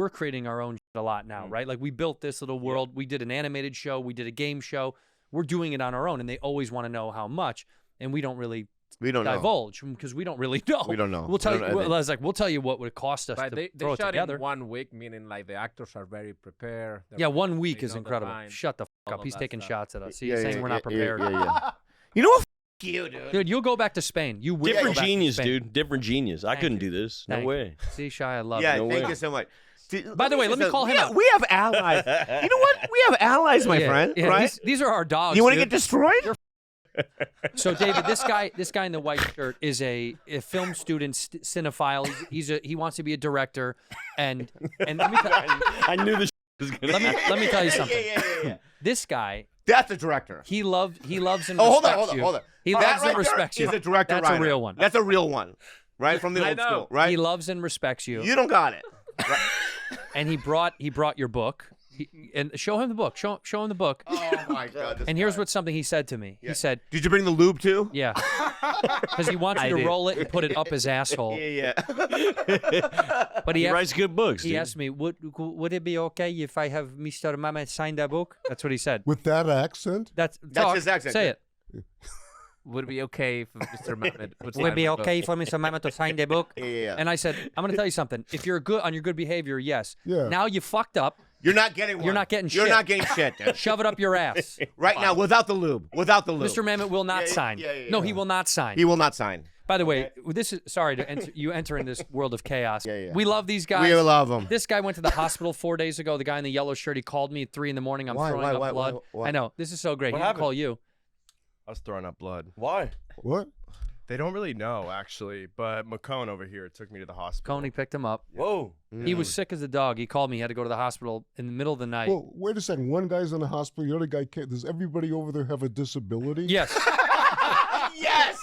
we're creating our own shit a lot now, right? Like we built this little world. We did an animated show. We did a game show. We're doing it on our own, and they always want to know how much, and we don't really divulge because we don't really know. We don't know. We'll tell you. I was like, we'll tell you what would cost us But to they throw it shot together. in 1 week, meaning like the actors are very prepared. Yeah, 1 week they is know the incredible. line, Shut the fuck all up. of He's that taking stuff. shots at us. He's saying we're not prepared. You know what? F you, dude. Dude, you'll go back to Spain. You will Different go back to genius, Spain. dude. Different genius. I Thank couldn't you. do this. No Thank you. way. See, Shia, I love Yeah, you. No thank way. you so much. By the way, let me call him out. We have allies. You know what? We have allies, my friend. Yeah, right? these are our dogs. You want to dude. get destroyed? So, David, this guy in the white shirt is a film student, cinephile. He wants to be a director, and let me I knew this was gonna. let me tell you something. Yeah. This guy, That's a director. he loves and Oh, respects you. hold on. He That loves right and respects there you. is a director. That's a writer. real one. That's a real one, right? From the I old know. school, right? He loves and respects you. You don't got it. Right? And he brought your book. And show him the book. Show him the book. Oh my God! And here's what's something he said to me. Yeah. He said, "Did you bring the lube too?" "Yeah," because he wants you to roll it and put it up his asshole. Yeah. But He writes good books. He dude. asked me, would it be okay if I have Mr. Mamet sign that book? That's what he said. With that accent? That's his accent. Say it. Would it be okay if Mr. Mamet would Would it be okay for Mr. Mamet to sign the book? Yeah. And I said, I'm going to tell you something. If you're good on your good behavior, yes. Yeah. Now you fucked up. You're not getting one. You're not getting You're shit. not getting shit, dude. Shove it up your ass. Right now, without the lube. Without the lube. Mr. Mamet will not Yeah, sign. no, he will not sign. He will not sign. By the way, this is sorry to enter in this world of chaos. Yeah. We love these guys. We love them. This guy went to the hospital 4 days ago. The guy in the yellow shirt, he called me at 3 in the morning. I'm throwing up blood. Why? I know. This is so great. What He didn't happened? call you. I was throwing up blood. Why? What? They don't really know, actually, but McCone over here took me to the hospital. Coney picked him up. Whoa. He was sick as a dog. He called me. He had to go to the hospital in the middle of the night. Well, wait a second. One guy's in the hospital, the other guy can't. Does everybody over there have a disability? Yes. Yes.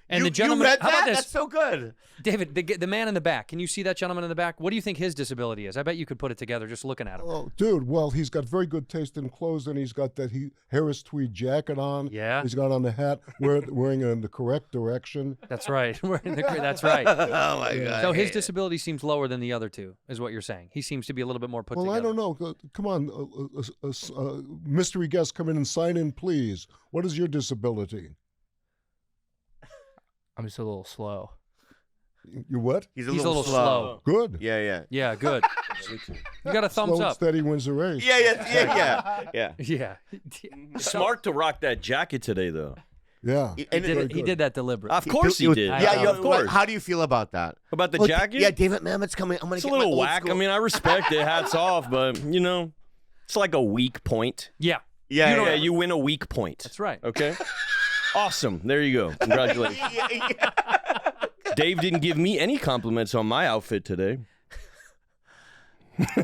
And you, the gentleman, you read how about that? this? That's so good. David, the man in the back. Can you see that gentleman in the back? What do you think his disability is? I bet you could put it together just looking at him. Oh, dude. Well, he's got very good taste in clothes, and he's got that Harris tweed jacket on. Yeah. He's got on the hat, wearing it in the correct direction. That's right. That's right. Oh my God. So his disability seems lower than the other two, is what you're saying. He seems to be a little bit more put Well, together. I don't know. Come on, mystery guest, come in and sign in, please. What is your disability? I'm just a little slow. You what? He's a He's little slow. Good. Yeah. Yeah, good. You got a thumbs Slow and up. steady wins the race. Yeah. Yeah. Smart to rock that jacket today, though. Yeah. He And did that deliberately. Of course he did. I Yeah, know. of course. How do you feel about that? About the Look, jacket? Yeah, David Mamet's coming. I'm gonna It's get a little my old whack. school. I mean, I respect it. Hats off, but it's like a weak point. Yeah. Yeah. You win a weak point. That's right. Okay. Awesome. There you go. Congratulations. Dave didn't give me any compliments on my outfit today. David,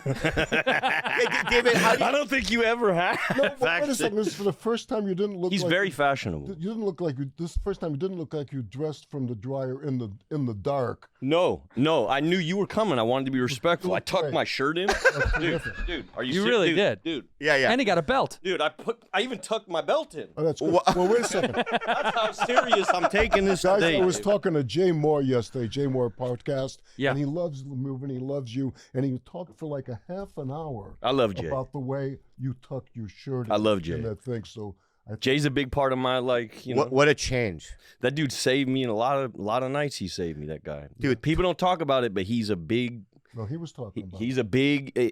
how do you, I don't think you ever have. No, but wait a second. This is for the first time you didn't look. He's like very fashionable. You didn't look like you. This is the first time you didn't look like you dressed from the dryer in the dark. No. I knew you were coming. I wanted to be respectful. I tucked my shirt in. Dude, are you You serious? really did. Dude. yeah. And he got a belt. Dude, I even tucked my belt in. Oh, that's good. Well, wait a second, That's how serious I'm taking this guys. today. I was Dave. talking to Jay Moore yesterday. Jay Moore podcast. Yeah. And he loves the movie. And he loves you. And he talked for like a half an hour. I love Jay. About the way you tuck your shirt. I love in Jay. that thing. So. Jay's a big part of my what a change. That dude saved me in a lot of nights. He saved me. That guy, Dude. People don't talk about it, but he's a big. No, he was talking about. He's a big. He's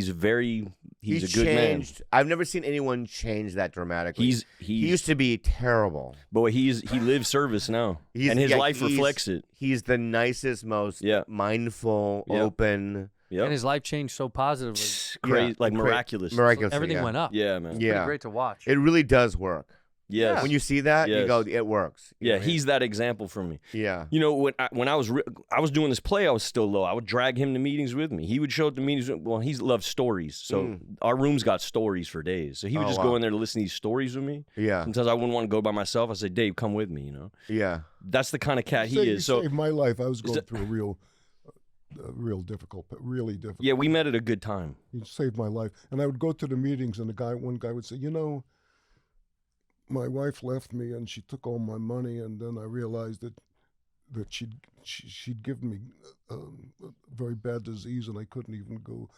a good man. changed. I've never seen anyone change that dramatically. He used to be terrible. But he lives service now, and his life reflects it. He's the nicest, most mindful, open. Yep. And his life changed so positively. Crazy, like miraculous. Miraculously, Everything went up. Yeah, man. Pretty great to watch. It really does work. Yes. When you see that, you Yes. go, it works. You Yeah, know what I mean? he's that example for me. Yeah. You know, when I was doing this play, I was still low. I would drag him to meetings with me. He would show up to meetings. Well, he loves stories, so our room's got stories for days. So he would just go in there to listen to these stories with me. Yeah. Sometimes I wouldn't want to go by myself. I said, Dave, come with me. You know. Yeah. That's the kind of cat he You is. So saved my life. I was going through a really difficult. yeah, we met at a good time. He saved my life. And I would go to the meetings, and one guy would say, my wife left me, and she took all my money, and then I realized that that she'd given me a very bad disease, and I couldn't even go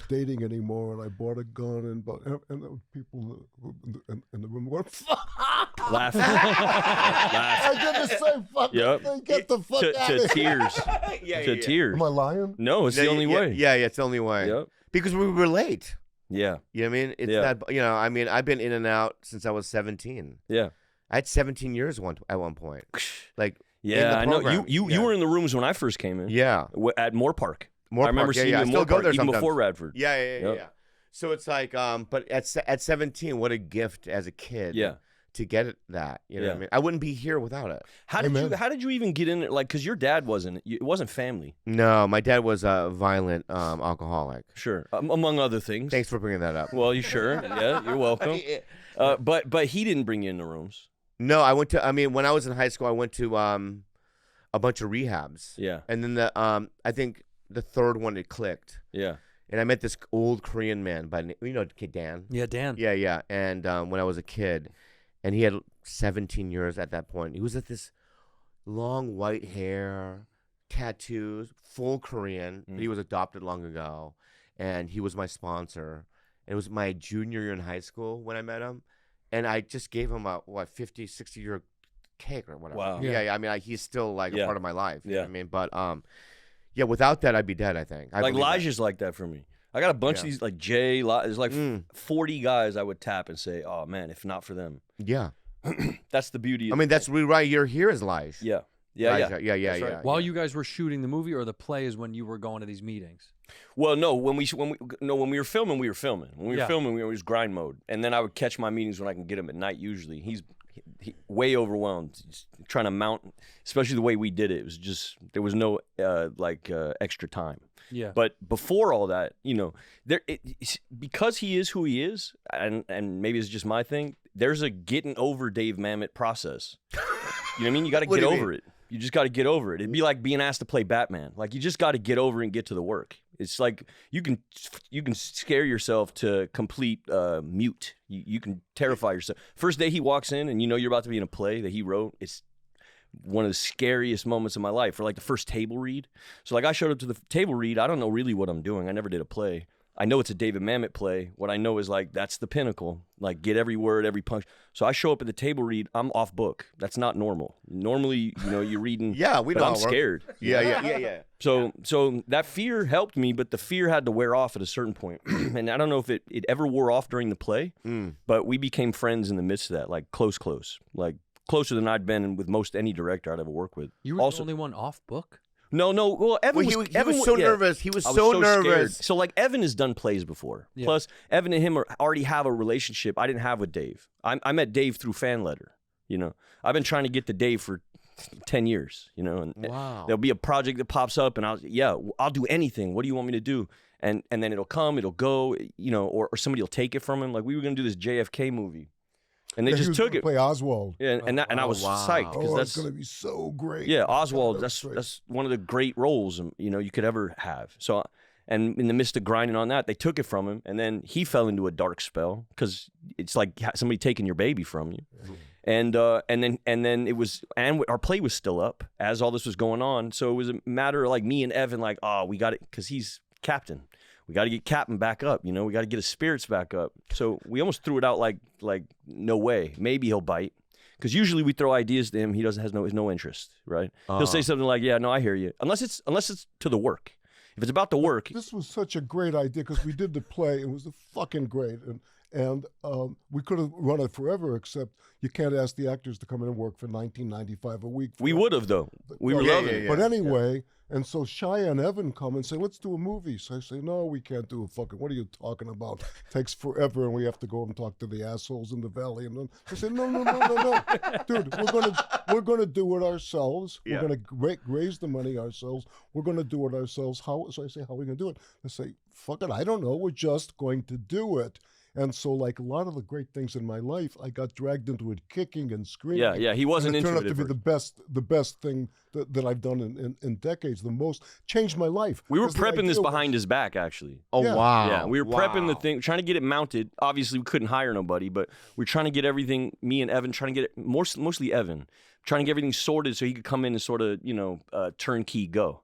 dating anymore. And I bought a gun, and there were people in the room going, Laughing. I did the same fucking thing. Get the fuck out of here. To tears. Am I lying? No, it's the only way. Yeah, it's the only way. Yep. Because we relate. Yeah. You know what I mean? It's that, I mean, I've been in and out since I was 17. Yeah. I had 17 years at one point. Like, yeah, I know. You Yeah. were in the rooms when I first came in. Yeah. At Moore Park. Moore I remember Park, seeing you I in still Moore go Park, there even sometimes. before Radford. Yeah. So it's like, but at 17, what a gift as a kid. Yeah. To get that, you know what I mean? I wouldn't be here without it. How did you even get in there? Like, because your dad it wasn't family. No, my dad was a violent alcoholic. Sure, among other things. Thanks for bringing that up. Well, you sure? Yeah, you're welcome. But he didn't bring you in the rooms. No, I went to. I mean, when I was in high school, I went to a bunch of rehabs. Yeah, and then I think the third one it clicked. Yeah, and I met this old Korean man kid Dan. Yeah, Dan. Yeah. And when I was a kid. And he had 17 years at that point. He was at this long white hair, tattoos, full Korean. But he was adopted long ago. And he was my sponsor. And it was my junior year in high school when I met him. And I just gave him a 50, 60-year cake or whatever. Wow. Yeah. I mean, he's still like a part of my life. You know what I mean? But without that, I'd be dead, I think. Like Elijah's like that for me. I got a bunch of these, like Jay, there's like 40 guys I would tap and say, oh man, if not for them. Yeah. That's the beauty. I mean, that's right. You're here is life. Yeah. Yeah. While you guys were shooting the movie, or the play is when you were going to these meetings? Well, no, when we were filming, we were filming. When we were filming, we were always grind mode. And then I would catch my meetings when I can get him at night usually. He's way overwhelmed. He's trying to mount, especially the way we did it. It was just, there was no extra time. Yeah. But before all that, because he is who he is, and maybe it's just my thing, there's a getting over Dave Mamet process. You know what I mean? You got to get over it. You just got to get over it. It'd be like being asked to play Batman. Like, you just got to get over and get to the work. It's like you can scare yourself to complete mute. You can terrify yourself. First day he walks in and you're about to be in a play that he wrote, it's one of the scariest moments of my life. Or like the first table read. So like I showed up to the table read. I don't know really what I'm doing. I never did a play. I know it's a David Mamet play. What I know is like that's the pinnacle. Like get every word, every punch. So I show up at the table read. I'm off book. That's not normal. Normally, you're reading. Yeah, we know. I'm scared. Yeah. So that fear helped me, but the fear had to wear off at a certain point. And I don't know if it ever wore off during the play, but we became friends in the midst of that, like close, like closer than I'd been with most any director I'd ever worked with. You were the only one off book? No. Well, Evan was so nervous. He was so nervous. Scared. So like Evan has done plays before. Yeah. Plus Evan and him already have a relationship I didn't have with Dave. I met Dave through fan letter. I've been trying to get to Dave for 10 years. And there'll be a project that pops up, and I'll do anything. What do you want me to do? And then it'll come, it'll go. Or somebody will take it from him. Like we were gonna do this JFK movie. And they just took it. Play Oswald. Yeah, and I was psyched because that's going to be so great. Yeah, Oswald. That's one of the great roles you could ever have. So, and in the midst of grinding on that, they took it from him, and then he fell into a dark spell because it's like somebody taking your baby from you. And then it was, and our play was still up as all this was going on. So it was a matter of like me and Evan, like, we got it because he's captain. We got to get Captain back up, we got to get his spirits back up. So we almost threw it out like no way. Maybe he'll bite. Because usually we throw ideas to him, he has no interest, right? He'll say something like, yeah, no, I hear you. Unless it's to the work. If it's about the work. This was such a great idea because we did the play. It was fucking great. And we could have run it forever, except you can't ask the actors to come in and work for $19.95 a week. We would have, though. We were loving it. But anyway, and so Shia and Evan come and say, let's do a movie. So I say, no, we can't do a fucking, what are you talking about? It takes forever, and we have to go and talk to the assholes in the valley. And then I say, no. Dude, we're gonna do it ourselves. Yeah. We're going to raise the money ourselves. We're going to do it ourselves. How? So I say, how are we going to do it? I say, fuck it, I don't know. We're just going to do it. And so, like a lot of the great things in my life, I got dragged into it, kicking and screaming. Yeah, he wasn't and it into turned out it to at be the best thing that I've done in decades. The most changed my life. We were 'Cause the prepping this idea behind was- his back, actually. Oh, Yeah. wow. Yeah, we were prepping the Wow. thing, trying to get it mounted. Obviously, we couldn't hire nobody, but we're trying to get everything. Me and Evan trying to get it mostly Evan trying to get everything sorted so he could come in and sort of turnkey go.